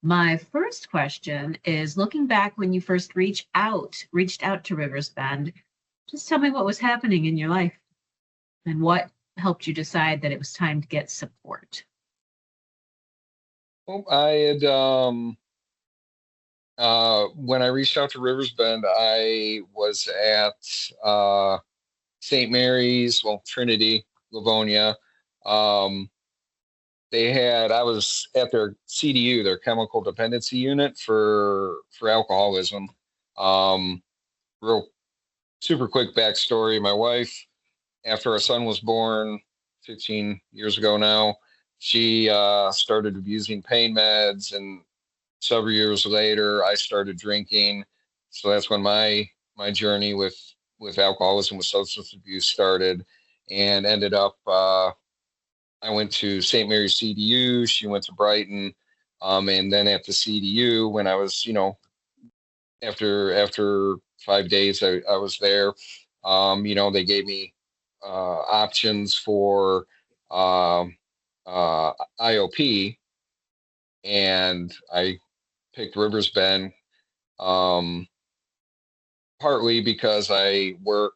My first question is looking back when you first reached out to Rivers Bend, just tell me what was happening in your life and what helped you decide that it was time to get support. Well, I had when I reached out to Rivers Bend, I was at St. Mary's, well, Trinity, Livonia. Um, I was at their CDU, their chemical dependency unit for alcoholism. Um, Real super quick backstory. My wife, after our son was born 15 years ago now, she started abusing pain meds, and several years later, I started drinking. So that's when my journey with alcoholism, with substance abuse started, and ended up. I went to St. Mary's CDU. She went to Brighton, and then at the CDU, when I was, after 5 days, I was there. They gave me options for um, IOP, and I picked Rivers Bend, um, partly because I work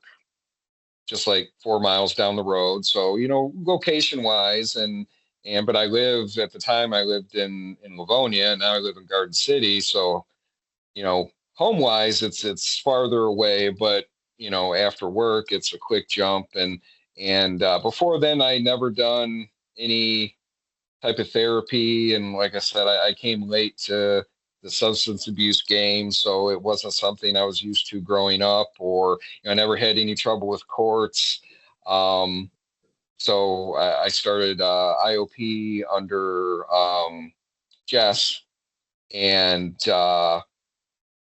just like 4 miles down the road. So, location wise, but I live at the time I lived in Livonia, and now I live in Garden City. So, home wise, it's farther away, but after work, it's a quick jump. And before then, I never done any type of therapy. And like I said, I came late to the substance abuse game, so it wasn't something I was used to growing up, or I never had any trouble with courts. Um, so I started IOP under Jess, and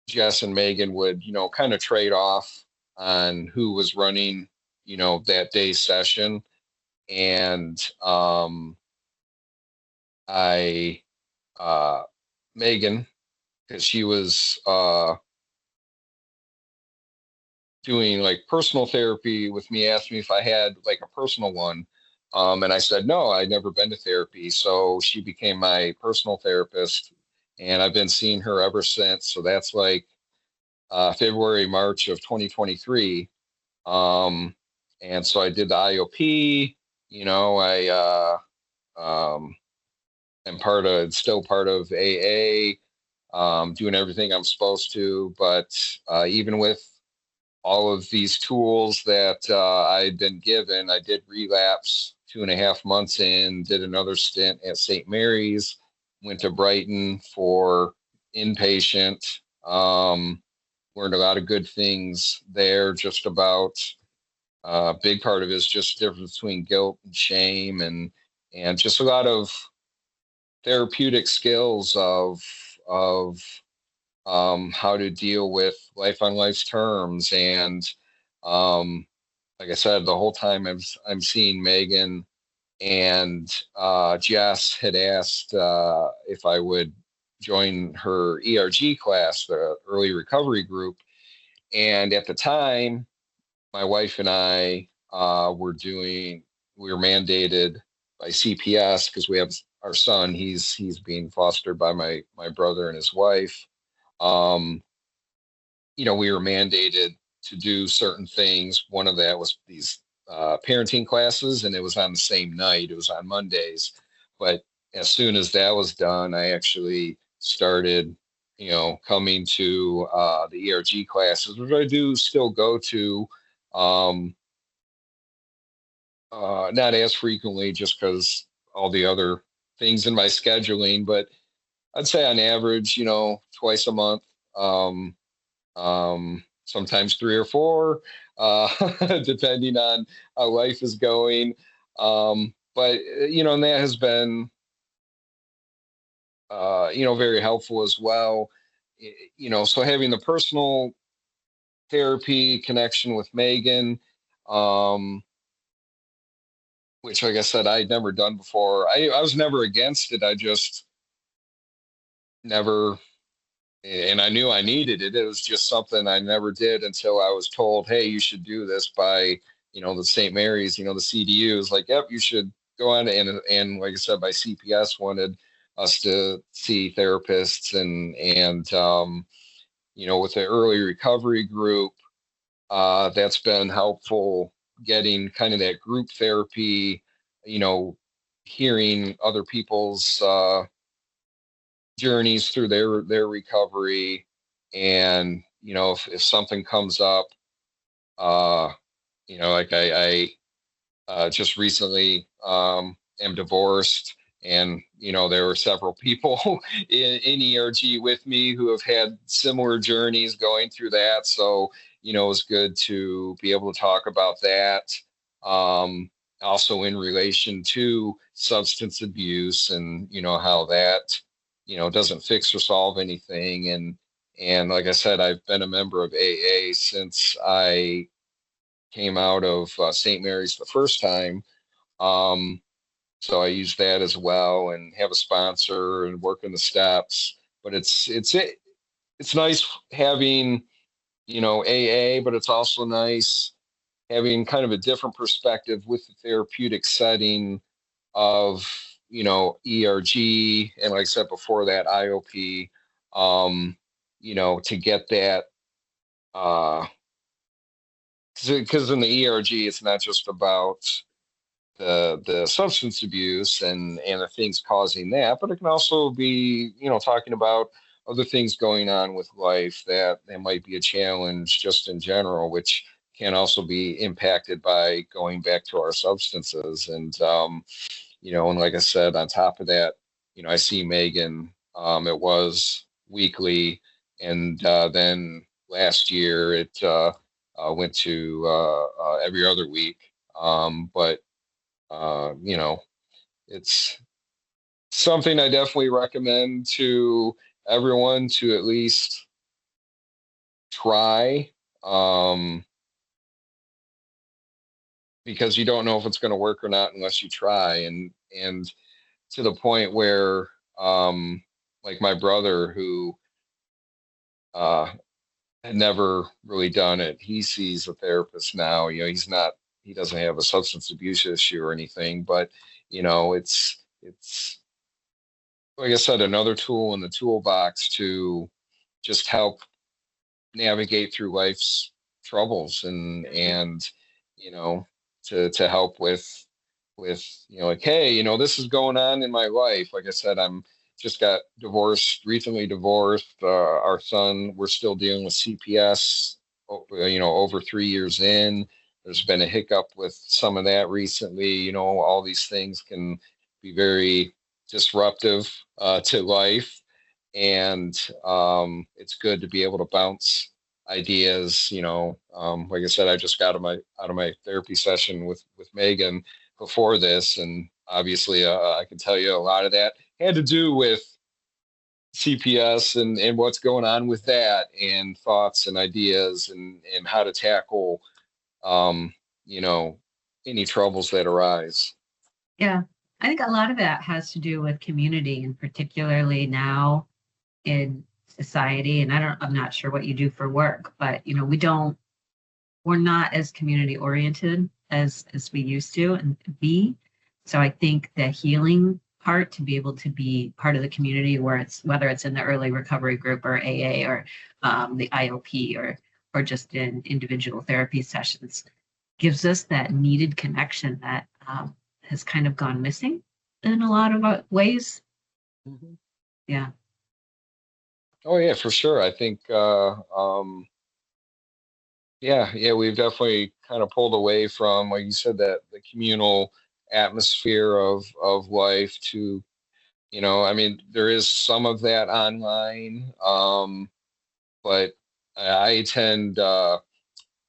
Jess and Megan would, kind of trade off on who was running, that day's session. And I uh, Megan, because she was doing like personal therapy with me, asked me if I had like a personal one. And I said, no, I'd never been to therapy. So she became my personal therapist, and I've been seeing her ever since. So that's like February, March of 2023. Um, and so I did the IOP. I am still part of AA, doing everything I'm supposed to. But even with all of these tools that I'd been given, I did relapse 2.5 months in, did another stint at St. Mary's, went to Brighton for inpatient, learned a lot of good things there, just about a big part of it is just the difference between guilt and shame, and just a lot of therapeutic skills of how to deal with life on life's terms. And um, like I said, the whole time I'm seeing Megan, and Jess had asked if I would join her ERG class, the early recovery group. And at the time, my wife and I we were mandated by CPS because we have our son. He's being fostered by my brother and his wife. um, we were mandated to do certain things. One of that was these parenting classes, and it was on the same night. It was on Mondays. But as soon as that was done, I actually started, coming to the ERG classes, which I do still go to, um, not as frequently just because all the other things in my scheduling, but I'd say on average, twice a month. Um, Sometimes three or four, depending on how life is going. But and that has been, very helpful as well. So having the personal therapy connection with Megan, um, which, like I said, I'd never done before. I was never against it. I just never, and I knew I needed it. It was just something I never did until I was told, "Hey, you should do this by, the St. Mary's, the CDU is like, yep, you should go on." And like I said, by CPS wanted us to see therapists and with the early recovery group, that's been helpful getting kind of that group therapy, hearing other people's journeys through their recovery. And, if something comes up, uh, like I just recently am divorced, and there were several people in ERG with me who have had similar journeys going through that. So it's good to be able to talk about that. Also in relation to substance abuse, and how that doesn't fix or solve anything. And like I said, I've been a member of AA since I came out of St. Mary's the first time. So I use that as well, and have a sponsor and work in the steps. But it's nice having AA, but it's also nice having kind of a different perspective with the therapeutic setting of ERG, and like I said before, that IOP. To get that, because in the ERG, it's not just about the substance abuse and the things causing that, but it can also be talking about other things going on with life that might be a challenge just in general, which can also be impacted by going back to our substances. And like I said, on top of that, I see Megan. It was weekly, and then last year it went to every other week. But it's something I definitely recommend to everyone to at least try, because you don't know if it's going to work or not unless you try. And to the point where, like my brother, who uh, had never really done it, he sees a therapist now. He doesn't have a substance abuse issue or anything, but it's like I said, another tool in the toolbox to just help navigate through life's troubles, and you know to help with like, hey, this is going on in my life. Like I said, I'm just got divorced, recently divorced. Our son, we're still dealing with CPS, over 3 years in. There's been a hiccup with some of that recently. All these things can be very disruptive to life. And it's good to be able to bounce ideas. Like I said, I just got out of my therapy session with Megan before this, and obviously I can tell you a lot of that had to do with CPS and what's going on with that, and thoughts and ideas, and how to tackle um, you know any troubles that arise. Yeah. I think a lot of that has to do with community, and particularly now in society. And I'm not sure what you do for work, but we're not as community oriented as we used to and be. So I think the healing part, to be able to be part of the community, whether it's in the early recovery group or AA or the IOP or just in individual therapy sessions, gives us that needed connection that has kind of gone missing in a lot of ways. Mhm. Yeah. Oh yeah, for sure. I think yeah, we've definitely kind of pulled away from, like you said, that the communal atmosphere of life to, I mean, there is some of that online, but I attend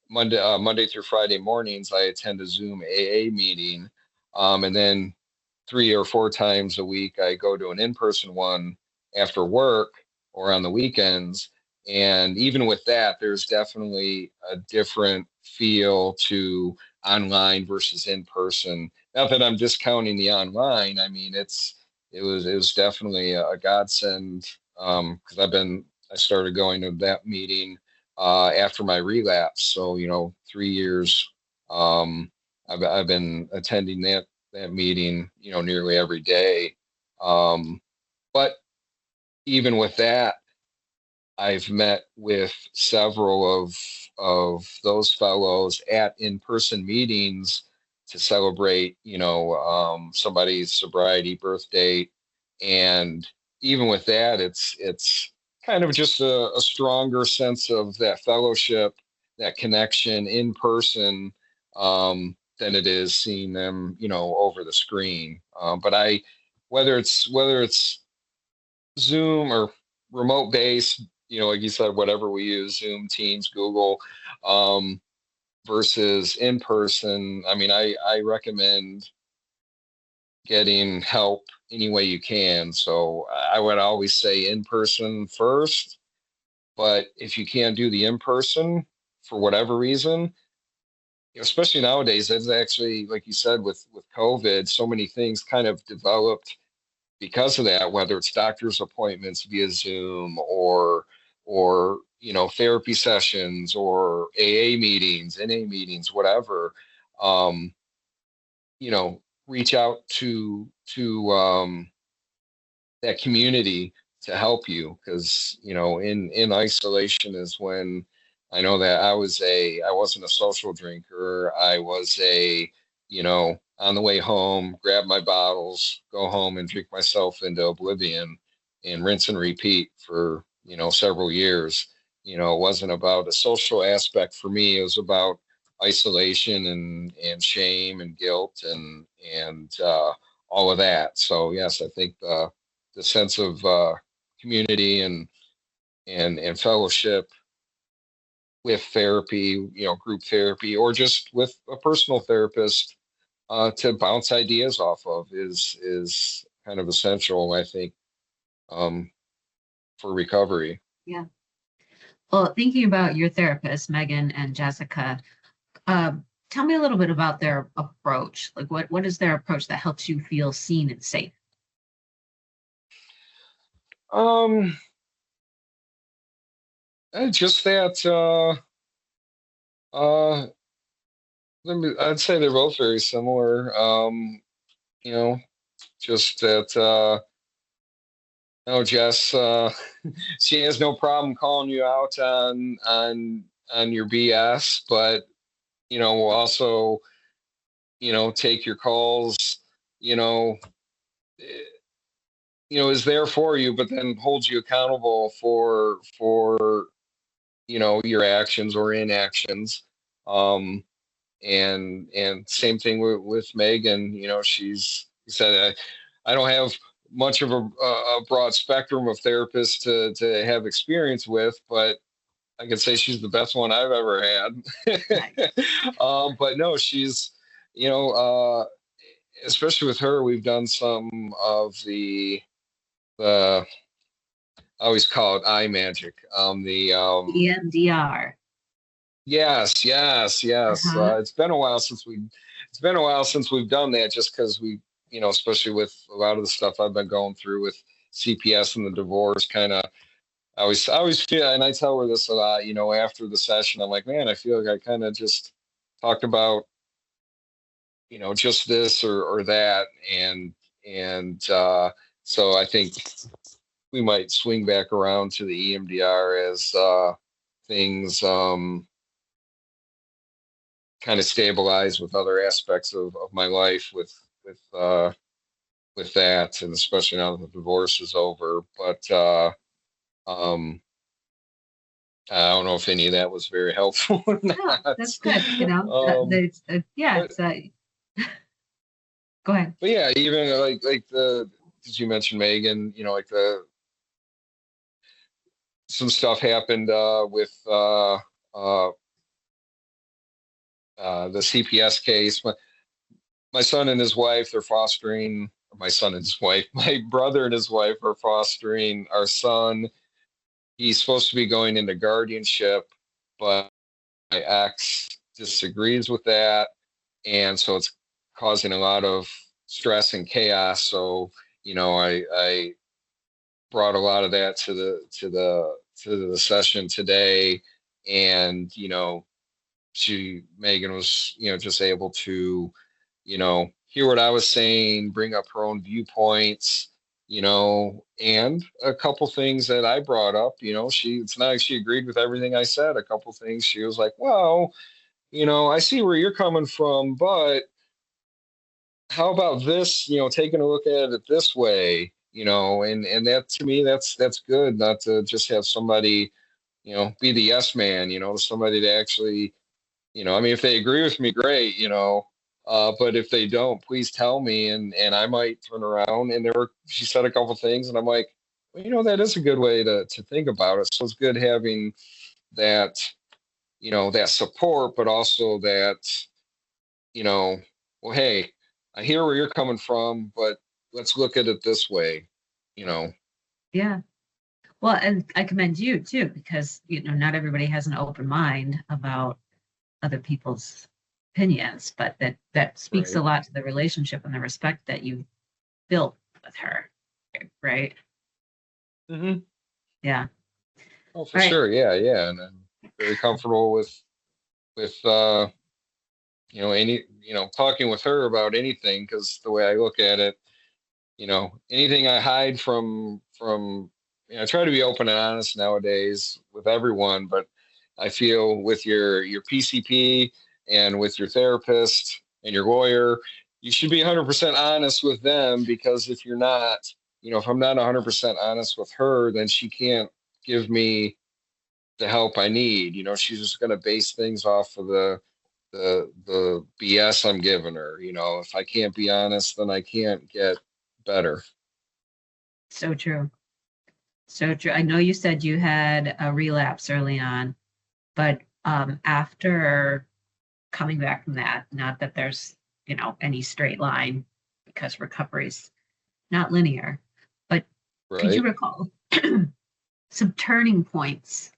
Monday through Friday mornings. I attend a Zoom AA meeting, and then 3 or 4 times a week I go to an in-person one after work or on the weekends. And even with that, there's definitely a different feel to online versus in person. Not that I'm discounting the online. I mean, it was definitely a godsend, because I started going to that meeting after my relapse. So 3 years. I've been attending that meeting, nearly every day. But even with that, I've met with several of those fellows at in-person meetings to celebrate, somebody's sobriety birthday, and even with that, it's kind of just a stronger sense of that fellowship, that connection in person, than it is seeing them, over the screen. But whether it's Zoom or remote based, like you said, whatever we use, Zoom, Teams, Google, um, versus in person. I mean, I recommend getting help any way you can. So I would always say in person first, but if you can't do the in person for whatever reason, especially nowadays, it's actually, like you said, with COVID, so many things kind of developed because of that, whether it's doctor's appointments via Zoom or therapy sessions or AA meetings, NA meetings, whatever. Um, Reach out to that community to help you, because in isolation is when I know that I wasn't a social drinker. I was on the way home, grab my bottles, go home and drink myself into oblivion and rinse and repeat for several years. It wasn't about a social aspect for me. It was about isolation and shame and guilt and all of that. So yes, I think the sense of community and fellowship with therapy, group therapy, or just with a personal therapist to bounce ideas off of is kind of essential, I think, um, for recovery. Yeah. Well, thinking about your therapists, Megan and Jessica, tell me a little bit about their approach. Like, what is their approach that helps you feel seen and safe? Um, just that. Uh, I'd say they're both very similar. You know, just that. No, Jess, she has no problem calling you out on your BS, but will also take your calls. You know, eh, is there for you, but then holds you accountable for your actions or inactions. Um, and same thing with Megan. She said I don't have much of a broad spectrum of therapists to have experience with, but I can say she's the best one I've ever had. But no, she's you know especially with her, we've done some of the I always call it eye magic. The EMDR. Yes, yes, yes. Uh-huh. It's been a while since we've done that, just because especially with a lot of the stuff I've been going through with CPS and the divorce, kind of. I always feel, and I tell her this a lot. After the session, I'm like, man, I feel like I kind of just talked about, just this or that, and so I think we might swing back around to the EMDR as things. Kind of stabilize with other aspects of my life with that, and especially now that the divorce is over. But um, I don't know if any of that was very helpful or No, not. that's good. Yeah, But it's go ahead. but yeah, even like the did you mention Megan? Like some stuff happened with the CPS case. My son and his wife, they're fostering. My son and his wife, my brother and his wife are fostering our son. He's supposed to be going into guardianship, but my ex disagrees with that, and so it's causing a lot of stress and chaos. So I brought a lot of that to the session today, and Megan was just able to hear what I was saying, bring up her own viewpoints, And a couple things that I brought up, it's not like she agreed with everything I said. A couple things she was like, well, I see where you're coming from, but how about this, taking a look at it this way, and that to me, that's good, not to just have somebody, be the yes man, somebody to actually, I mean, if they agree with me, great, but if they don't, please tell me, and I might turn around. And she said a couple things, and I'm like, well, that is a good way to think about it. So it's good having that, that support, but also that, well, hey, I hear where you're coming from, but let's look at it this way, you know. Yeah. Well, and I commend you too, because, not everybody has an open mind about other people's opinions, but that speaks a Right. lot to the relationship and the respect that you built with her, right? Mm-hmm. Yeah. Oh, All for right. sure. Yeah, yeah. And I'm very comfortable with talking with her about anything, because the way I look at it, anything I hide from I try to be open and honest nowadays with everyone, but I feel with your PCP and with your therapist and your lawyer, you should be 100% honest with them, because if you're not, if I'm not 100% honest with her, then she can't give me the help I need. She's just going to base things off of the BS I'm giving her. If I can't be honest, then I can't get better. So true. So true. I know you said you had a relapse early on, but after coming back from that, not that there's, any straight line because recovery's not linear, but could you Right. recall some turning points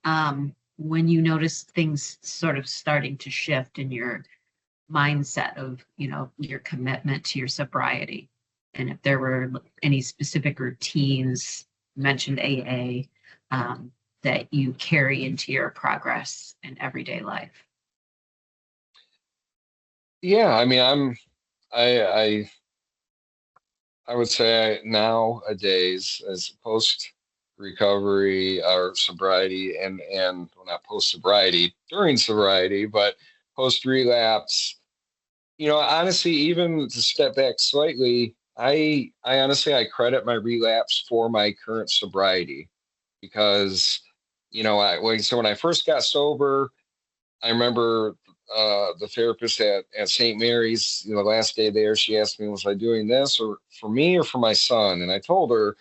when you noticed things sort of starting to shift in your mindset of, your commitment to your sobriety? And if there were any specific routines, mentioned AA, that you carry into your progress in everyday life. Yeah. I mean, I, I, I would say nowadays, as post recovery or sobriety, and well, not post sobriety, during sobriety, but post relapse, honestly, even to step back slightly, I honestly, I credit my relapse for my current sobriety, because, so when I first got sober, I remember the therapist at St. Mary's, last day there, she asked me, was I doing this or for me or for my son? And I told her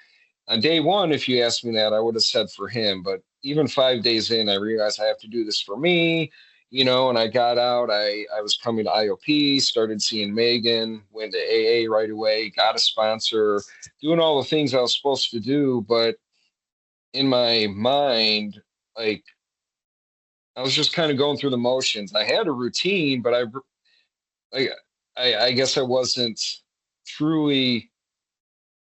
on day one, if you asked me that, I would have said for him. But even 5 days in, I realized I have to do this for me, and I got out. I was coming to IOP, started seeing Megan, went to AA right away, got a sponsor, doing all the things I was supposed to do. But in my mind, like, I was just kind of going through the motions. I had a routine, but I, I guess I wasn't truly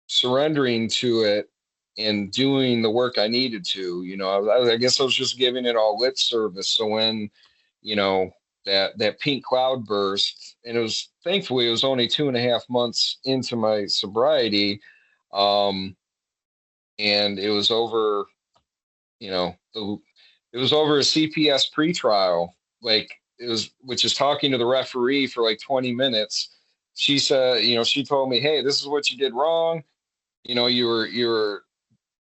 surrendering to it and doing the work I needed to. I guess I was just giving it all lip service. So when, you know, that pink cloud burst, and thankfully it was only 2.5 months into my sobriety, um, and it was over, you know, the it was over a CPS pretrial, like it was, which is talking to the referee for like 20 minutes. She said, she told me, hey, this is what you did wrong. You were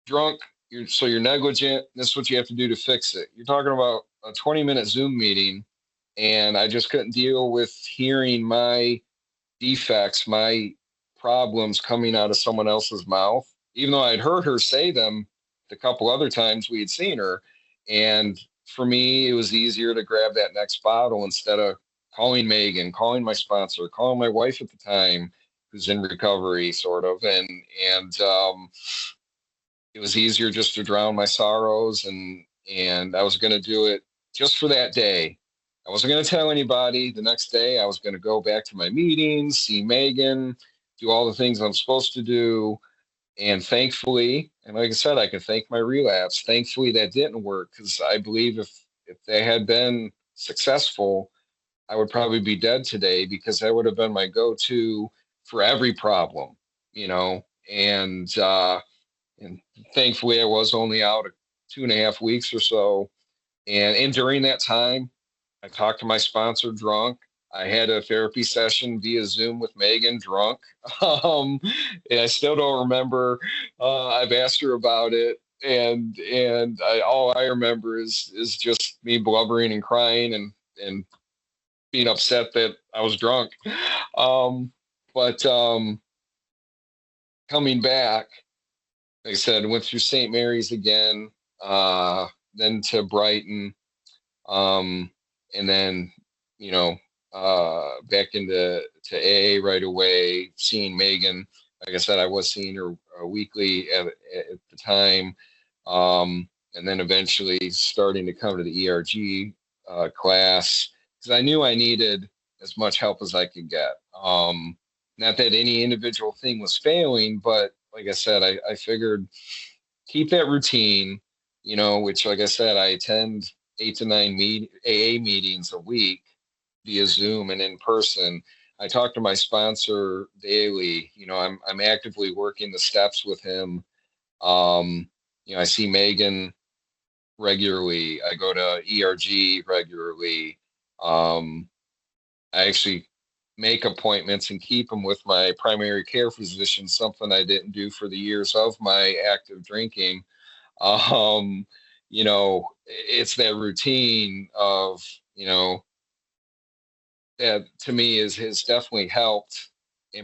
drunk. So you're negligent. This is what you have to do to fix it. You're talking about a 20-minute Zoom meeting, and I just couldn't deal with hearing my defects, my problems coming out of someone else's mouth, even though I'd heard her say them the couple other times we had seen her. And for me, it was easier to grab that next bottle instead of calling Megan, calling my sponsor, calling my wife at the time, who's in recovery, sort of, and it was easier just to drown my sorrows, and I was going to do it just for that day. I wasn't going to tell anybody. The next day, I was going to go back to my meetings, see Megan, do all the things I'm supposed to do. And thankfully, and like I said, I can thank my relapse. Thankfully, that didn't work, because I believe if they had been successful, I would probably be dead today, because that would have been my go-to for every problem, you know. and thankfully I was only out 2.5 weeks or so. And during that time, I talked to my sponsor drunk. I had a therapy session via Zoom with Megan drunk. Um, and I still don't remember. I've asked her about it, and all I remember is just me blubbering and crying and being upset that I was drunk. Um, but coming back, like I said, went through St. Mary's again, then to Brighton, and then you know back to AA right away. Seeing Megan, like I said, I was seeing her weekly at the time, and then eventually starting to come to the ERG class because I knew I needed as much help as I could get. Not that any individual thing was failing, but like I said, I figured keep that routine, which, like I said, I attend 8 to 9 AA meetings a week via Zoom and in person. I talk to my sponsor daily. I'm actively working the steps with him. I see Megan regularly. I go to ERG regularly. I actually make appointments and keep them with my primary care physician, something I didn't do for the years of my active drinking. um it's that routine of that to me is has definitely helped.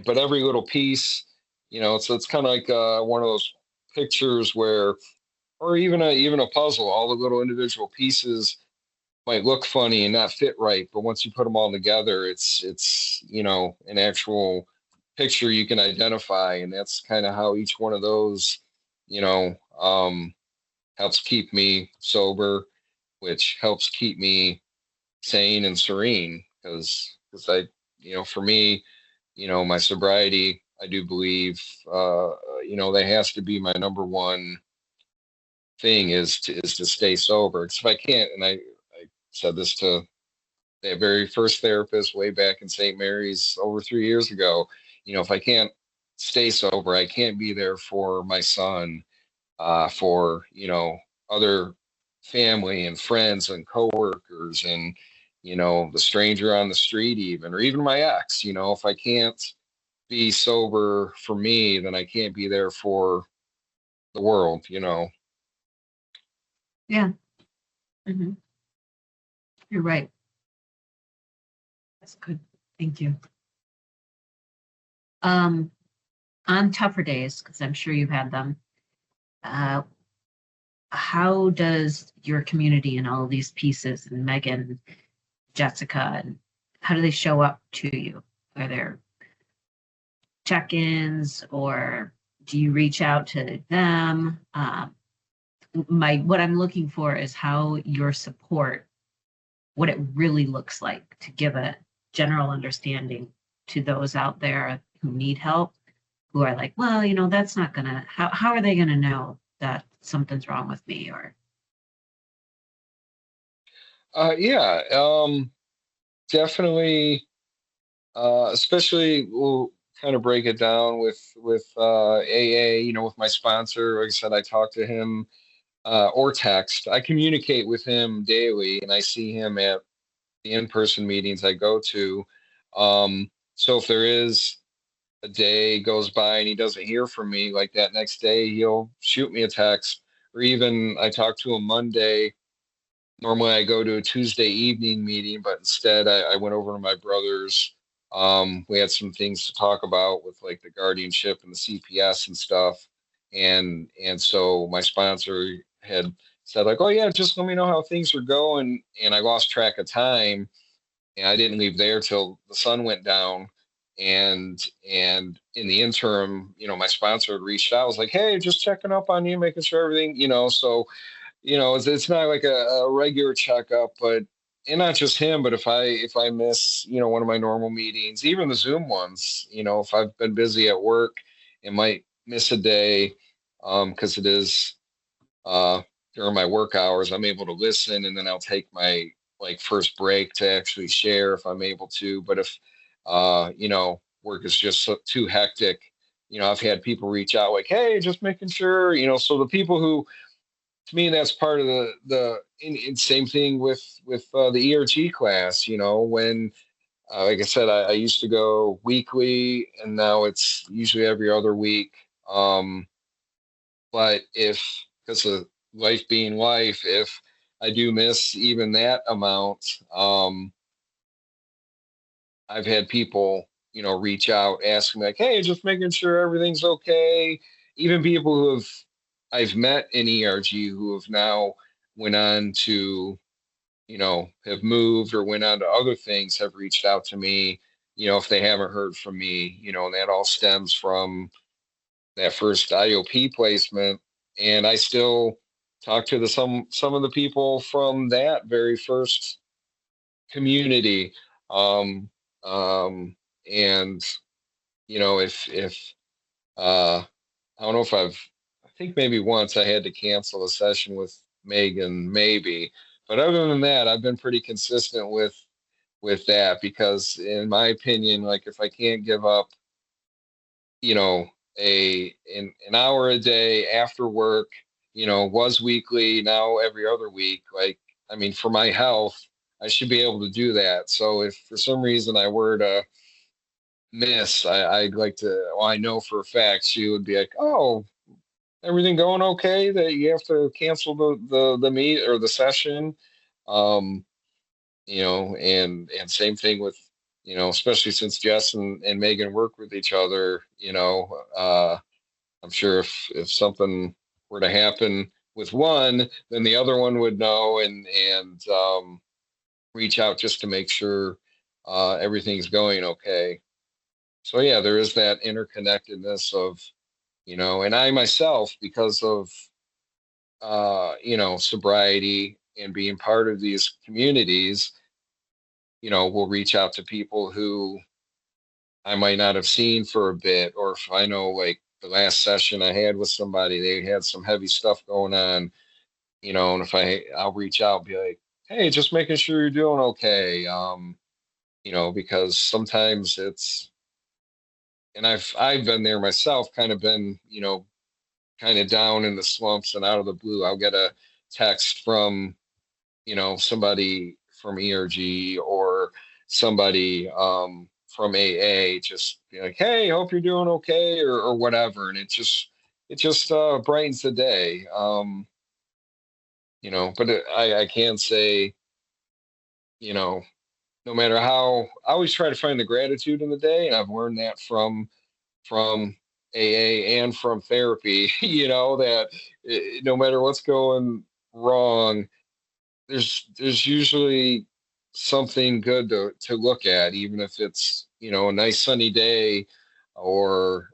But every little piece, so it's kind of like one of those pictures where, or even a puzzle, all the little individual pieces might look funny and not fit right, but once you put them all together, it's an actual picture you can identify. And that's kind of how each one of those you know helps keep me sober, which helps keep me sane and serene. Because I, for me, my sobriety, I do believe, that has to be my number one thing is to stay sober. Because if I can't, and I said this to the very first therapist way back in St. Mary's over 3 years ago, if I can't stay sober, I can't be there for my son, for other family and friends and coworkers, and the stranger on the street, even, or even my ex. If I can't be sober for me, then I can't be there for the world. Yeah. Hmm. You're right. That's good. Thank you. On tougher days, because I'm sure you've had them, uh, how does your community and all these pieces, and Megan, Jessica, and how do they show up to you? Are there check-ins, or do you reach out to them? What I'm looking for is how your support, what it really looks like, to give a general understanding to those out there who need help, who are like, well, that's not gonna, how are they gonna know that something's wrong with me? Or Yeah, definitely. Especially, we'll kind of break it down with AA. With my sponsor. Like I said, I talk to him or text. I communicate with him daily, and I see him at the in-person meetings I go to. So if there is a day goes by and he doesn't hear from me, like that next day, he'll shoot me a text, or even I talk to him Monday. Normally I go to a Tuesday evening meeting, but instead I went over to my brother's. We had some things to talk about with like the guardianship and the CPS and stuff. And so my sponsor had said like, oh yeah, just let me know how things are going. And I lost track of time, and I didn't leave there till the sun went down. And in the interim, my sponsor had reached out. I was like, hey, just checking up on you, making sure everything. So it's not like a regular checkup, but, and not just him, but if I miss one of my normal meetings, even the Zoom ones, if I've been busy at work and might miss a day, because it is during my work hours, I'm able to listen, and then I'll take my like first break to actually share if I'm able to. But if work is just too hectic, I've had people reach out like, hey, just making sure, so the people who, to me, that's part of the same thing with the ERG class, when, like I said, I used to go weekly and now it's usually every other week. But because of life being life, if I do miss even that amount, I've had people, reach out asking me like, hey, just making sure everything's okay. Even people I've met in ERG who have now went on to, have moved or went on to other things have reached out to me, if they haven't heard from me, and that all stems from that first IOP placement. And I still talk to some of the people from that very first community. Um, and if I don't know if I think maybe once I had to cancel a session with Megan, maybe, but other than that, I've been pretty consistent with that because, in my opinion, like if I can't give up, an hour a day after work, was weekly, now every other week, like, I mean, for my health, I should be able to do that. So if for some reason I were to miss, I'd like to, well, I know for a fact she would be like, oh, everything going okay that you have to cancel the meet or the session. Um, and same thing with, especially since Jess and Megan work with each other, I'm sure if something were to happen with one, then the other one would know and reach out just to make sure everything's going okay. So yeah, there is that interconnectedness of, and I myself, because of sobriety and being part of these communities, will reach out to people who I might not have seen for a bit, or if I know like the last session I had with somebody, they had some heavy stuff going on, and if I'll reach out and be like, hey, just making sure you're doing okay. Because sometimes and I've been there myself, kind of been, kind of down in the slumps, and out of the blue, I'll get a text from, somebody from ERG or somebody from AA, just be like, hey, hope you're doing okay, or whatever. And it just brightens the day. But I can say, you know, no matter how, I always try to find the gratitude in the day. And I've learned that from AA and from therapy, that no matter what's going wrong, there's usually something good to look at, even if it's, a nice sunny day, or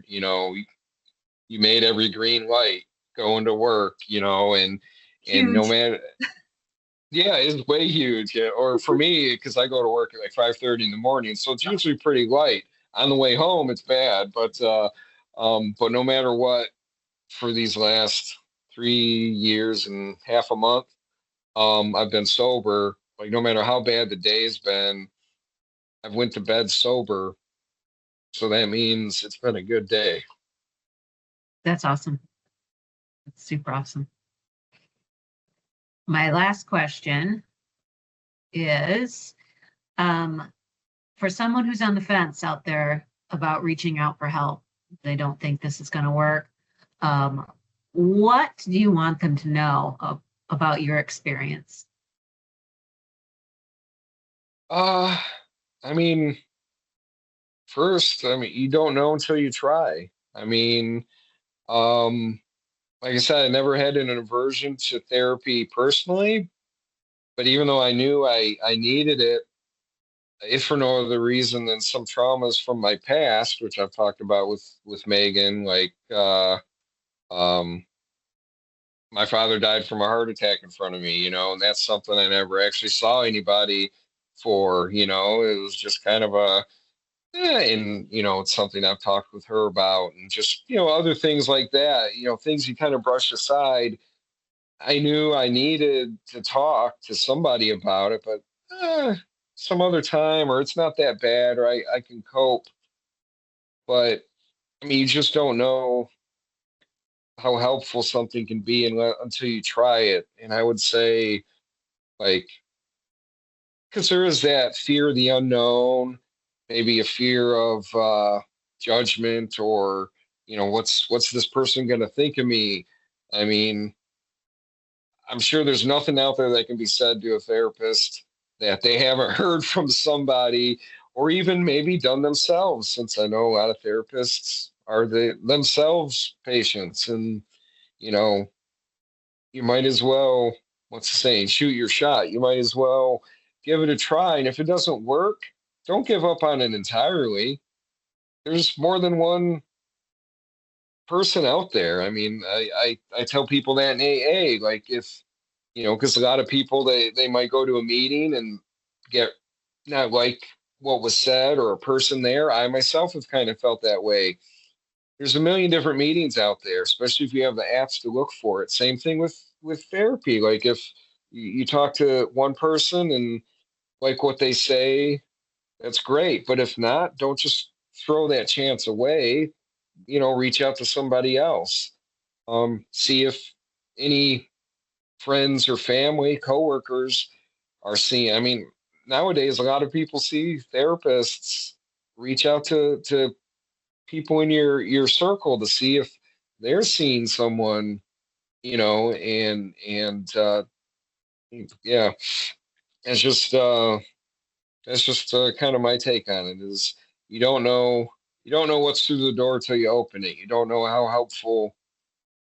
you made every green light going to work, and no Huge. matter, yeah, it's way huge. Yeah. Or for me, because I go to work at like 5:30 in the morning, so it's usually pretty light. On the way home, it's bad, but no matter what, for these last 3 years and half a month, I've been sober. Like no matter how bad the day's been, I've went to bed sober, so that means it's been a good day. That's awesome. That's super awesome. My last question is, for someone who's on the fence out there about reaching out for help, they don't think this is going to work. What do you want them to know about your experience? Uh, I mean, first, I mean, you don't know until you try. I mean, um, like I said, I never had an aversion to therapy personally, but even though I knew I needed it, if for no other reason than some traumas from my past, which I've talked about with Megan, like um, my father died from a heart attack in front of me, and that's something I never actually saw anybody for. It was just kind of a, and it's something I've talked with her about, and just other things like that, things you kind of brush aside. I knew I needed to talk to somebody about it, but some other time, or it's not that bad, or I can cope. But I mean, you just don't know how helpful something can be until you try it. And I would say, like, because there is that fear of the unknown, maybe a fear of judgment, or what's this person going to think of me? I mean, I'm sure there's nothing out there that can be said to a therapist that they haven't heard from somebody, or even maybe done themselves, since I know a lot of therapists are themselves patients. And you know you might as well, what's the saying, shoot your shot. You might as well give it a try. And if it doesn't work, don't give up on it entirely. There's more than one person out there. I mean, I tell people that in AA, like, if, because a lot of people, they might go to a meeting and get not like what was said or a person there. I myself have kind of felt that way. There's a million different meetings out there, especially if you have the apps to look for it. Same thing with therapy. Like, if you talk to one person and like what they say, that's great. But if not, don't just throw that chance away. Reach out to somebody else. See if any friends or family, coworkers are seeing. I mean, nowadays a lot of people see therapists. Reach out to people in your circle to see if they're seeing someone, and yeah, it's just kind of my take on it. Is you don't know what's through the door till you open it. You don't know how helpful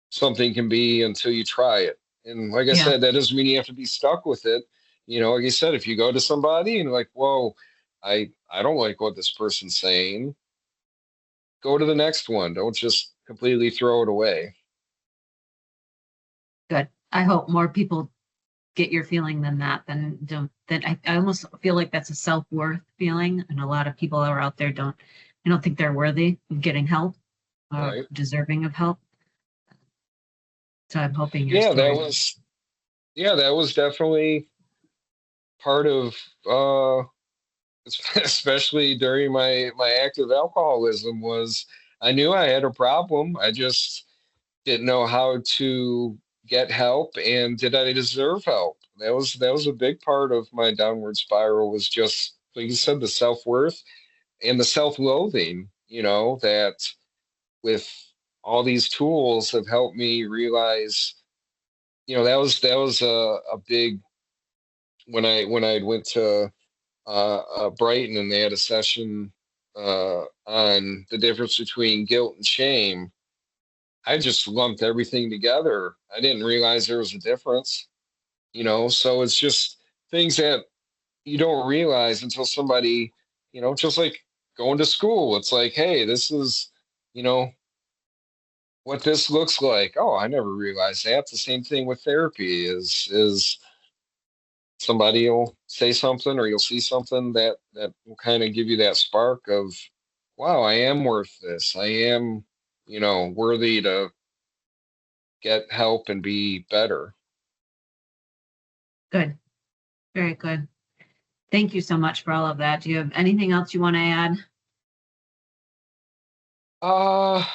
something can be until you try it. And like I Yeah, said, that doesn't mean you have to be stuck with it. Like you said, if you go to somebody and like, whoa, I don't like what this person's saying, go to the next one. Don't just completely throw it away. good. I hope more people get your feeling than that. Then don't. Then I almost feel like that's a self-worth feeling, and a lot of people are out there don't. I don't think they're worthy of getting help or Right. deserving of help. So I'm hoping your Yeah, story. that was definitely part of especially during my active alcoholism, was I knew I had a problem. I just didn't know how to get help, and did I deserve help? That was a big part of my downward spiral, was just like you said, the self-worth and the self-loathing, that with all these tools have helped me realize, that was a big, when I went to Brighton and they had a session on the difference between guilt and shame. I just lumped everything together. I didn't realize there was a difference, so it's just things that you don't realize until somebody, just like going to school. It's like, hey, this is, you know, what this looks like. Oh, I never realized that. The same thing with therapy is somebody will say something, or you'll see something that will kind of give you that spark of, wow, I am worth this. I am, worthy to get help and be better. Good, very good. Thank you so much for all of that. Do you have anything else you want to add? Uh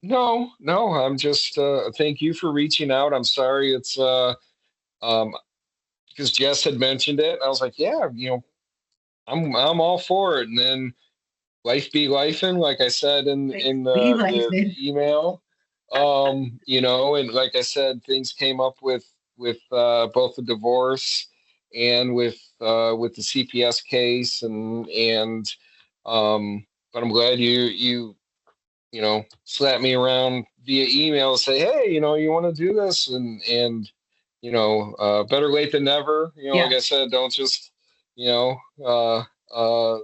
no, no, I'm just thank you for reaching out. I'm sorry it's um because Jess had mentioned it. I was like, yeah, I'm all for it. And then life be lifing, like I said in Be the life. email. And like I said, things came up with both the divorce and with the CPS case, and but I'm glad slap me around via email and say, hey, you want to do this, and better late than never. Like Yeah, I said, don't just, you know, uh, uh,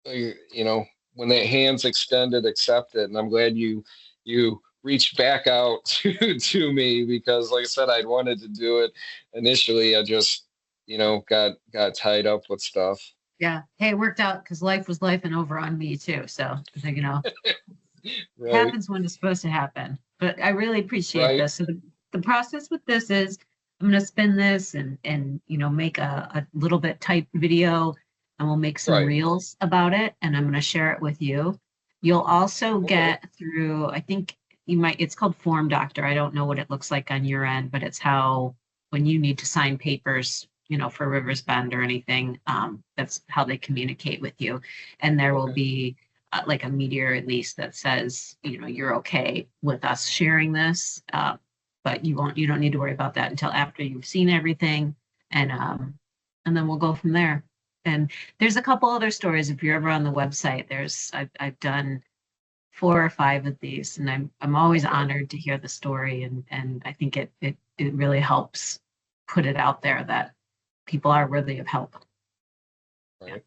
when that hand's extended, accept it. And I'm glad you reached back out to me, because, like I said, I'd wanted to do it initially. I just, got tied up with stuff. yeah. Hey, it worked out because life was life and over on me too. So, Right, happens when it's supposed to happen. But I really appreciate right, this. So the process with this is I'm going to spin this and make a little bit type video, and we'll make some right. reels about it, and I'm going to share it with you. You'll also Okay. get through, I think it's called Form Doctor. I don't know what it looks like on your end, but it's how, when you need to sign papers, for Rivers Bend or anything, that's how they communicate with you. And there will Okay. be like a media release that says, you're okay with us sharing this, but you don't need to worry about that until after you've seen everything. And then we'll go from there. And there's a couple other stories. If you're ever on the website, I've done 4 or 5 of these, and I'm always Okay. honored to hear the story, and I think it really helps put it out there that people are worthy of help. Yeah. Right.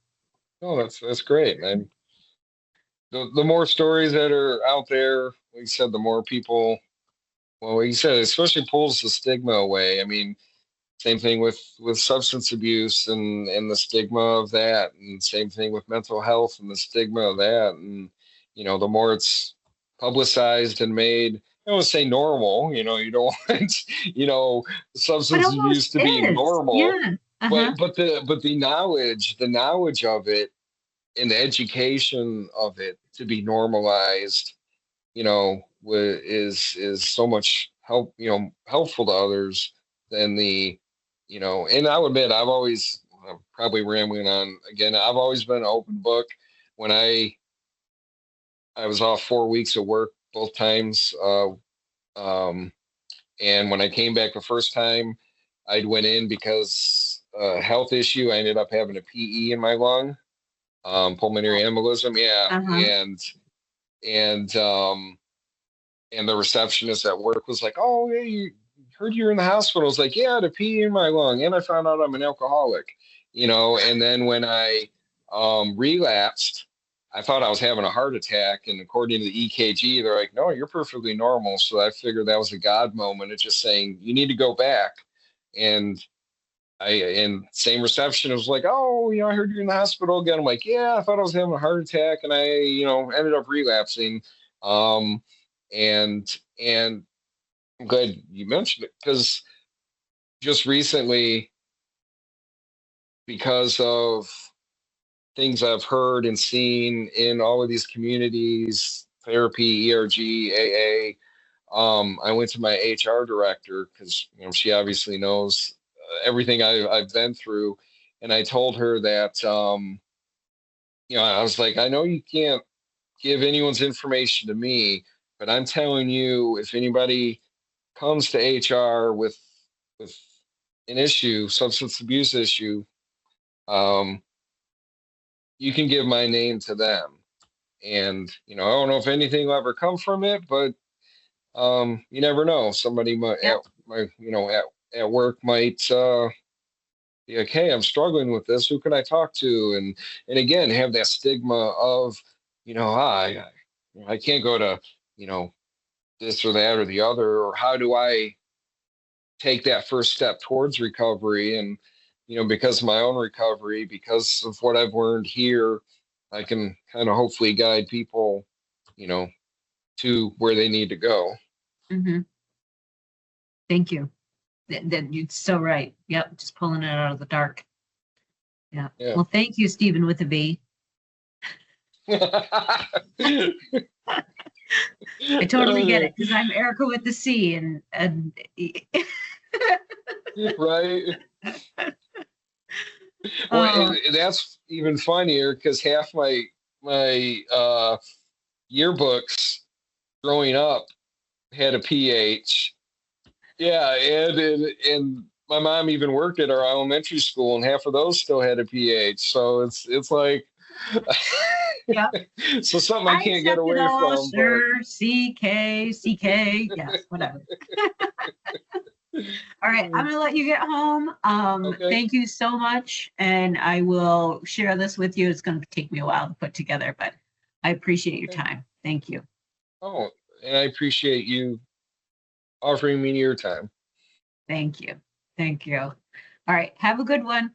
Oh, that's great. And the more stories that are out there, like you said, the more people, well, like you said, it especially pulls the stigma away. I mean, same thing with substance abuse and the stigma of that, and same thing with mental health and the stigma of that. And the more it's publicized and made, I don't want to say normal. You don't want But substance abuse almost to be is. normal, Yeah. but Uh-huh. the knowledge of it and the education of it to be normalized, is so much helpful to others than and I'll admit, I'm probably rambling on again. I've always been an open book. When I was off 4 weeks of work both times, um, and when I came back the first time, I went in because health issue. I ended up having a PE in my lung, pulmonary embolism. Yeah, Uh-huh. and and the receptionist at work was like, "Oh, yeah, you heard you're in the hospital." I was like, "Yeah, I had a pee in my lung, and I found out I'm an alcoholic." And then when I relapsed, I thought I was having a heart attack, and according to the EKG, they're like, "No, you're perfectly normal." So I figured that was a God moment. It's just saying you need to go back, and and same reception was like, "Oh, I heard you're in the hospital again." I'm like, "Yeah, I thought I was having a heart attack, and I, ended up relapsing." Um, and I'm glad you mentioned it because just recently, because of things I've heard and seen in all of these communities, therapy, ERG, AA, I went to my HR director because she obviously knows everything I've been through, and I told her that I was like, I know you can't give anyone's information to me, but I'm telling you, if anybody comes to HR with an issue, substance abuse issue, um, you can give my name to them. And I don't know if anything will ever come from it, but you never know. Somebody might Yep. at work might be like, "Hey, I'm struggling with this. Who can I talk to?" And again, have that stigma of, I can't go to you know this or that or the other, or how do I take that first step towards recovery? And because of my own recovery, because of what I've learned here, I can kind of hopefully guide people you know to where they need to go. Mm-hmm. Thank you. That you're so right. Yep. Just pulling it out of the dark. Yeah. Yeah. Well, thank you, Stephen with a V. I totally get it because I'm Erica with the C, and Right. Well, oh, that's even funnier because half my yearbooks growing up had a PH. Yeah, and my mom even worked at our elementary school, and half of those still had a PH. So it's like yeah. so something I I can't get accept it away all. from. But Sure. CK, CK. Yes, whatever. All right. I'm going to let you get home. okay, Thank you so much. And I will share this with you. It's going to take me a while to put together, but I appreciate your okay. time. Thank you. Oh, and I appreciate you offering me your time. Thank you. Thank you. All right. Have a good one.